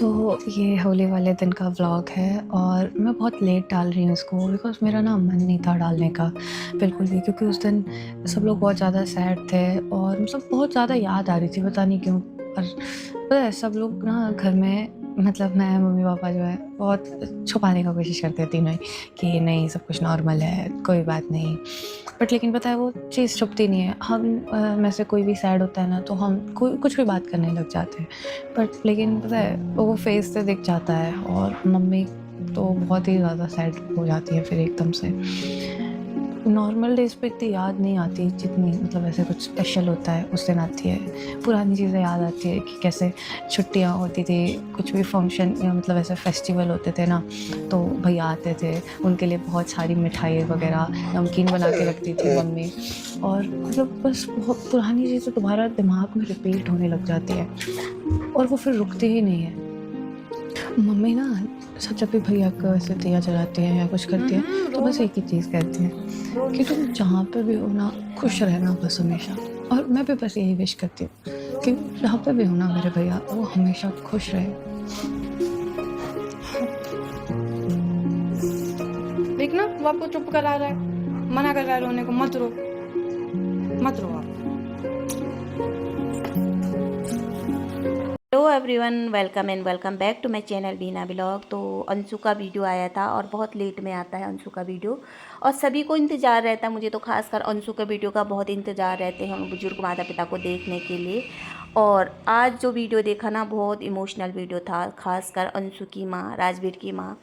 तो ये होली वाले दिन का व्लॉग है और मैं बहुत लेट डाल रही हूँ इसको बिकॉज़ मेरा ना मन नहीं था डालने का बिल्कुल भी, क्योंकि उस दिन सब लोग बहुत ज़्यादा सैड थे और मतलब बहुत ज़्यादा याद आ रही थी, पता नहीं क्यों। और पता है सब लोग ना घर में, मतलब मैं, मम्मी पापा जो है बहुत छुपाने का कोशिश करते हैं तीनों ही कि नहीं सब कुछ नॉर्मल है, कोई बात नहीं। बट लेकिन पता है वो चीज़ छुपती नहीं है। हम में से कोई भी सैड होता है ना तो हम कोई कुछ भी बात करने लग जाते हैं। बट लेकिन पता है वो फेस से दिख जाता है और मम्मी तो बहुत ही ज़्यादा सैड हो जाती है फिर एकदम से। नॉर्मल डेज़ पे इतनी याद नहीं आती जितनी मतलब ऐसे कुछ स्पेशल होता है उस दिन आती है। पुरानी चीज़ें याद आती है कि कैसे छुट्टियाँ होती थी, कुछ भी फंक्शन या मतलब ऐसे फेस्टिवल होते थे ना, तो भैया आते थे, उनके लिए बहुत सारी मिठाई वग़ैरह, नमकीन बना के रखती थी मम्मी। और मतलब बस बहुत पुरानी चीज़ें दोबारा दिमाग में रिपीट होने लग जाती है और वो फिर रुकती ही नहीं है। मम्मी ना सब जब भी भैया को ऐसे दिया जलाती हैं या कुछ करती हैं, तो बस एक ही चीज़ कहती हैं कि तुम जहाँ पे भी हो ना खुश रहना बस हमेशा। और मैं भी बस यही विश करती हूँ कि जहाँ पे भी हो ना मेरे भैया, वो हमेशा खुश रहे। देख ना वो आपको चुप करा रहा है, मना कर रहा है रोने को। मत रो, मत रो आप। Hello everyone, welcome and welcome back to my channel Beena blog. तो अंशु का वीडियो आया था और बहुत लेट में आता है अंशु का वीडियो, और सभी को इंतज़ार रहता है। मुझे तो खासकर अंशु के वीडियो का बहुत इंतज़ार रहते हैं उन बुजुर्ग माता पिता को देखने के लिए। और आज जो वीडियो देखा ना, बहुत इमोशनल वीडियो था। खासकर अंशु की माँ, राजवीर की माँ,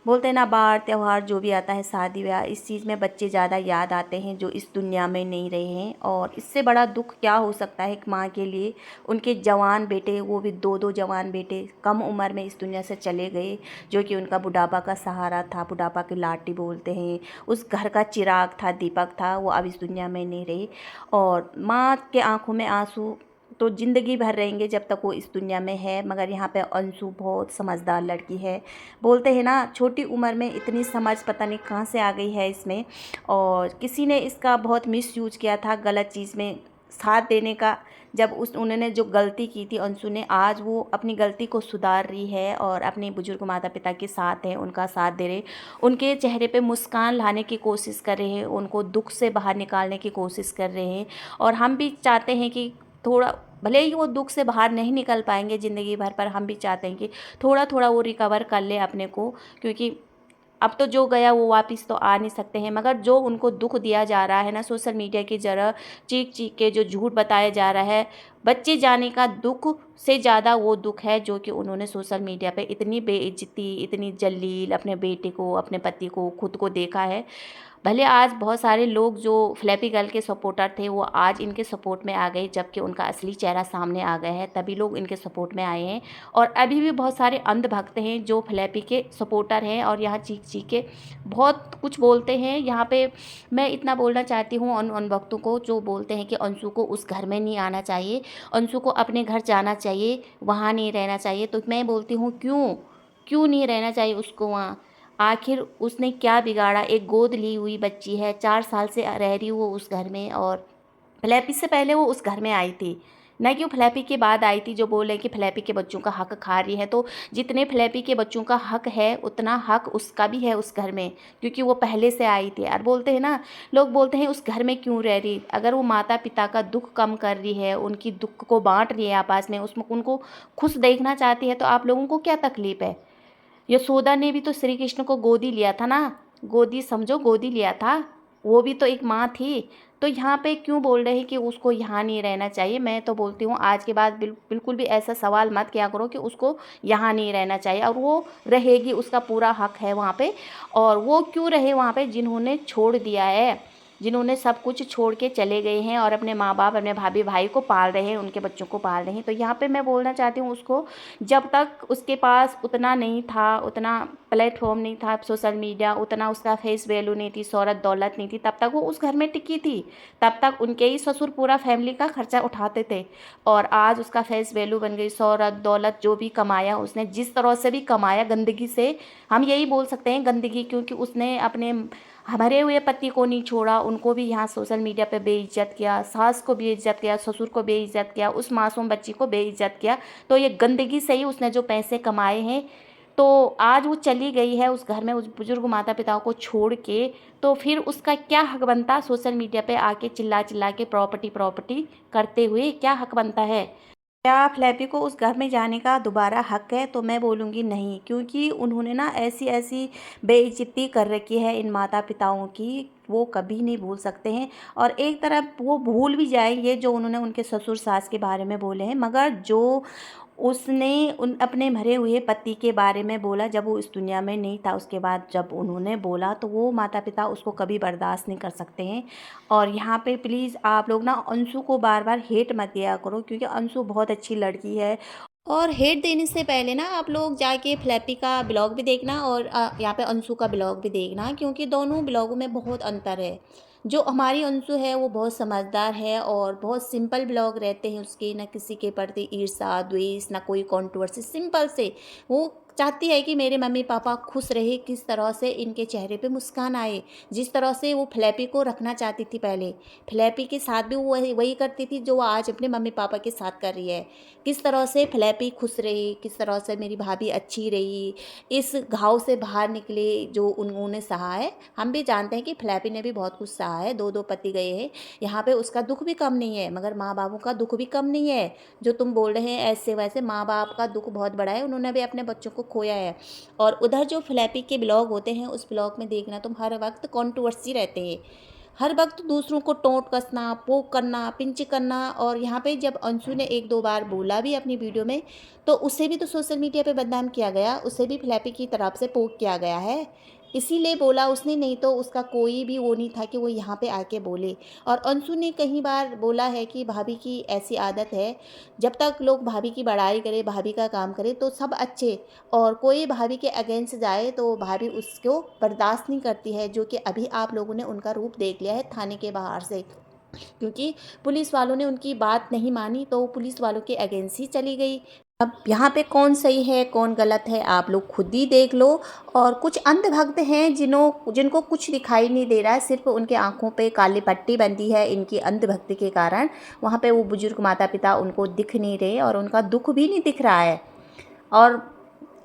बोलते हैं ना, बाहर त्यौहार जो भी आता है, शादी ब्याह, इस चीज़ में बच्चे ज़्यादा याद आते हैं जो इस दुनिया में नहीं रहे हैं। और इससे बड़ा दुख क्या हो सकता है एक माँ के लिए। उनके जवान बेटे, वो भी दो दो जवान बेटे कम उम्र में इस दुनिया से चले गए, जो कि उनका बुढ़ापा का सहारा था, बुढ़ापा की लाठी बोलते हैं, उस घर का चिराग था, दीपक था, वो अब इस दुनिया में नहीं रहे। और माँ के आंखों में आंसू तो ज़िंदगी भर रहेंगे जब तक वो इस दुनिया में है। मगर यहाँ पे अंशु बहुत समझदार लड़की है। बोलते हैं ना, छोटी उम्र में इतनी समझ पता नहीं कहाँ से आ गई है इसमें। और किसी ने इसका बहुत मिसयूज किया था, गलत चीज़ में साथ देने का। जब उन्होंने जो गलती की थी अंशु ने, आज वो अपनी गलती को सुधार रही है और अपने बुजुर्ग माता पिता के साथ हैं, उनका साथ दे रहे, उनके चेहरे पे मुस्कान लाने की कोशिश कर रहे हैं, उनको दुख से बाहर निकालने की कोशिश कर रहे हैं। और हम भी चाहते हैं कि थोड़ा, भले ही वो दुख से बाहर नहीं निकल पाएंगे ज़िंदगी भर, पर हम भी चाहते हैं कि थोड़ा थोड़ा वो रिकवर कर ले अपने को। क्योंकि अब तो जो गया वो वापस तो आ नहीं सकते हैं। मगर जो उनको दुख दिया जा रहा है ना सोशल मीडिया की जगह, चीख चीख के जो झूठ बताया जा रहा है, बच्चे जाने का दुख से ज़्यादा वो दुख है जो कि उन्होंने सोशल मीडिया पे इतनी बेइज्जती, इतनी जलील अपने बेटे को, अपने पति को, खुद को देखा है। भले आज बहुत सारे लोग जो फ्लैपी गर्ल के सपोर्टर थे वो आज इनके सपोर्ट में आ गए, जबकि उनका असली चेहरा सामने आ गया है, तभी लोग इनके सपोर्ट में आए हैं। और अभी भी बहुत सारे अंधभक्त हैं जो फ्लैपी के सपोर्टर हैं और यहाँ चीख चीख के बहुत कुछ बोलते हैं। यहाँ पे मैं इतना बोलना चाहती हूँ उन उन भक्तों को जो बोलते हैं कि अंशु को उस घर में नहीं आना चाहिए, अंशु को अपने घर जाना चाहिए, वहाँ नहीं रहना चाहिए। तो मैं बोलती हूँ क्यों, क्यों नहीं रहना चाहिए उसको वहाँ? आखिर उसने क्या बिगाड़ा? एक गोद ली हुई बच्ची है, 4 साल से रह रही वो उस घर में। और फ्लैपी से पहले वो उस घर में आई थी, ना कि वो फ्लैपी के बाद आई थी। जो बोले कि फ्लैपी के बच्चों का हक खा रही है, तो जितने फ्लैपी के बच्चों का हक है उतना हक उसका भी है उस घर में, क्योंकि वो पहले से आई थी। और बोलते हैं ना, लोग बोलते हैं उस घर में क्यों रह रही? अगर वो माता पिता का दुख कम कर रही है, उनकी दुख को बांट रही है आपस में, उसमें उनको खुश देखना चाहती है, तो आप लोगों को क्या तकलीफ है? यशोदा ने भी तो श्री कृष्ण को गोदी लिया था ना, गोदी समझो, गोदी लिया था, वो भी तो एक माँ थी। तो यहाँ पे क्यों बोल रहे हैं कि उसको यहाँ नहीं रहना चाहिए? मैं तो बोलती हूँ आज के बाद बिल्कुल भी ऐसा सवाल मत किया करो कि उसको यहाँ नहीं रहना चाहिए। और वो रहेगी, उसका पूरा हक है वहाँ पे। और वो क्यों रहे वहाँ पे जिन्होंने छोड़ दिया है, जिन्होंने सब कुछ छोड़ के चले गए हैं और अपने माँ बाप, अपने भाभी भाई को पाल रहे हैं, उनके बच्चों को पाल रहे हैं। तो यहाँ पे मैं बोलना चाहती हूँ उसको, जब तक उसके पास उतना नहीं था, उतना प्लेटफॉर्म नहीं था सोशल मीडिया, उतना उसका फेस वैल्यू नहीं थी, शोहरत दौलत नहीं थी, तब तक वो उस घर में टिकी थी। तब तक उनके ही ससुर पूरा फैमिली का खर्चा उठाते थे। और आज उसका फेस वैल्यू बन गई, शोहरत दौलत जो भी कमाया उसने, जिस तरह से भी कमाया, गंदगी से, हम यही बोल सकते हैं गंदगी, क्योंकि उसने अपने मरे हुए पति को नहीं छोड़ा, उनको भी यहाँ सोशल मीडिया पे बेइज्जत किया, सास को बेइज्जत किया, ससुर को बेइज्जत किया, उस मासूम बच्ची को बेइज्जत किया। तो ये गंदगी से ही उसने जो पैसे कमाए हैं, तो आज वो चली गई है उस घर में उस बुजुर्ग माता पिताओं को छोड़ के, तो फिर उसका क्या हक बनता सोशल मीडिया पे आके चिल्ला चिल्ला के प्रॉपर्टी प्रॉपर्टी करते हुए, क्या हक बनता है? क्या फ्लैपी को उस घर में जाने का दोबारा हक है? तो मैं बोलूँगी नहीं, क्योंकि उन्होंने ना ऐसी ऐसी बेइज्जती कर रखी है इन माता पिताओं की, वो कभी नहीं भूल सकते हैं। और एक तरफ वो भूल भी जाएंगे जो उन्होंने उनके ससुर सास के बारे में बोले हैं, मगर जो उसने उन अपने मरे हुए पति के बारे में बोला जब वो इस दुनिया में नहीं था, उसके बाद जब उन्होंने बोला, तो वो माता पिता उसको कभी बर्दाश्त नहीं कर सकते हैं। और यहाँ पे प्लीज़ आप लोग ना अंशु को बार बार हेट मत दिया करो, क्योंकि अंशु बहुत अच्छी लड़की है। और हेट देने से पहले ना आप लोग जाके फ्लैपी का ब्लॉग भी देखना और यहाँ पे अंशु का ब्लॉग भी देखना, क्योंकि दोनों ब्लॉगों में बहुत अंतर है। जो हमारी अंशु है वो बहुत समझदार है और बहुत सिंपल ब्लॉग रहते हैं उसके, ना किसी के प्रति ईर्ष्या द्वेष, ना कोई कंट्रोवर्सी, सिंपल से वो चाहती है कि मेरे मम्मी पापा खुश रहे, किस तरह से इनके चेहरे पे मुस्कान आए, जिस तरह से वो फ्लैपी को रखना चाहती थी पहले, फ्लैपी के साथ भी वो वही करती थी जो वो आज अपने मम्मी पापा के साथ कर रही है। किस तरह से फ्लैपी खुश रही, किस तरह से मेरी भाभी अच्छी रही, इस घाव से बाहर निकले जो उन्होंने सहा है। हम भी जानते हैं कि फ्लैपी ने भी बहुत कुछ सहा है, दो पति गए हैं, यहाँ पे उसका दुख भी कम नहीं है, मगर माँ बापों का दुख भी कम नहीं है। जो तुम बोल रहे हैं ऐसे वैसे, माँ बाप का दुख बहुत बड़ा है, उन्होंने भी अपने बच्चों को खोया है। और उधर जो फ्लैपी के ब्लॉग होते हैं उस ब्लॉग में देखना तुम, हर वक्त कंट्रोवर्सी रहते हैं, हर वक्त दूसरों को टोंट कसना, पोक करना, पिंच करना। और यहाँ पे जब अंशु ने एक दो बार बोला भी अपनी वीडियो में, तो उसे भी तो सोशल मीडिया पे बदनाम किया गया, उसे भी फ्लैपी की तरफ से पोक किया गया है, इसीलिए बोला उसने, नहीं तो उसका कोई भी वो नहीं था कि वो यहाँ पे आके बोले। और अंशु ने कई बार बोला है कि भाभी की ऐसी आदत है, जब तक लोग भाभी की बड़ाई करे, भाभी का काम करे तो सब अच्छे, और कोई भाभी के अगेंस्ट जाए तो भाभी उसको बर्दाश्त नहीं करती है, जो कि अभी आप लोगों ने उनका रूप देख लिया है थाने के बाहर से, क्योंकि पुलिस वालों ने उनकी बात नहीं मानी तो पुलिस वालों के अगेंस्ट ही चली गई। अब यहाँ पे कौन सही है कौन गलत है आप लोग खुद ही देख लो। और कुछ अंधभक्त हैं जिनको कुछ दिखाई नहीं दे रहा है, सिर्फ उनके आंखों पे काली पट्टी बंधी है इनकी अंधभक्ति के कारण। वहाँ पे वो बुजुर्ग माता पिता उनको दिख नहीं रहे और उनका दुख भी नहीं दिख रहा है। और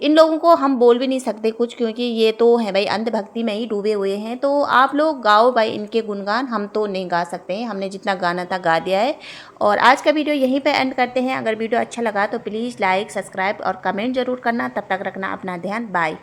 इन लोगों को हम बोल भी नहीं सकते कुछ, क्योंकि ये तो है भाई अंधभक्ति में ही डूबे हुए हैं। तो आप लोग गाओ भाई इनके गुणगान, हम तो नहीं गा सकते हैं, हमने जितना गाना था गा दिया है। और आज का वीडियो यहीं पे एंड करते हैं। अगर वीडियो अच्छा लगा तो प्लीज़ लाइक सब्सक्राइब और कमेंट जरूर करना। तब तक रखना अपना ध्यान, बाय।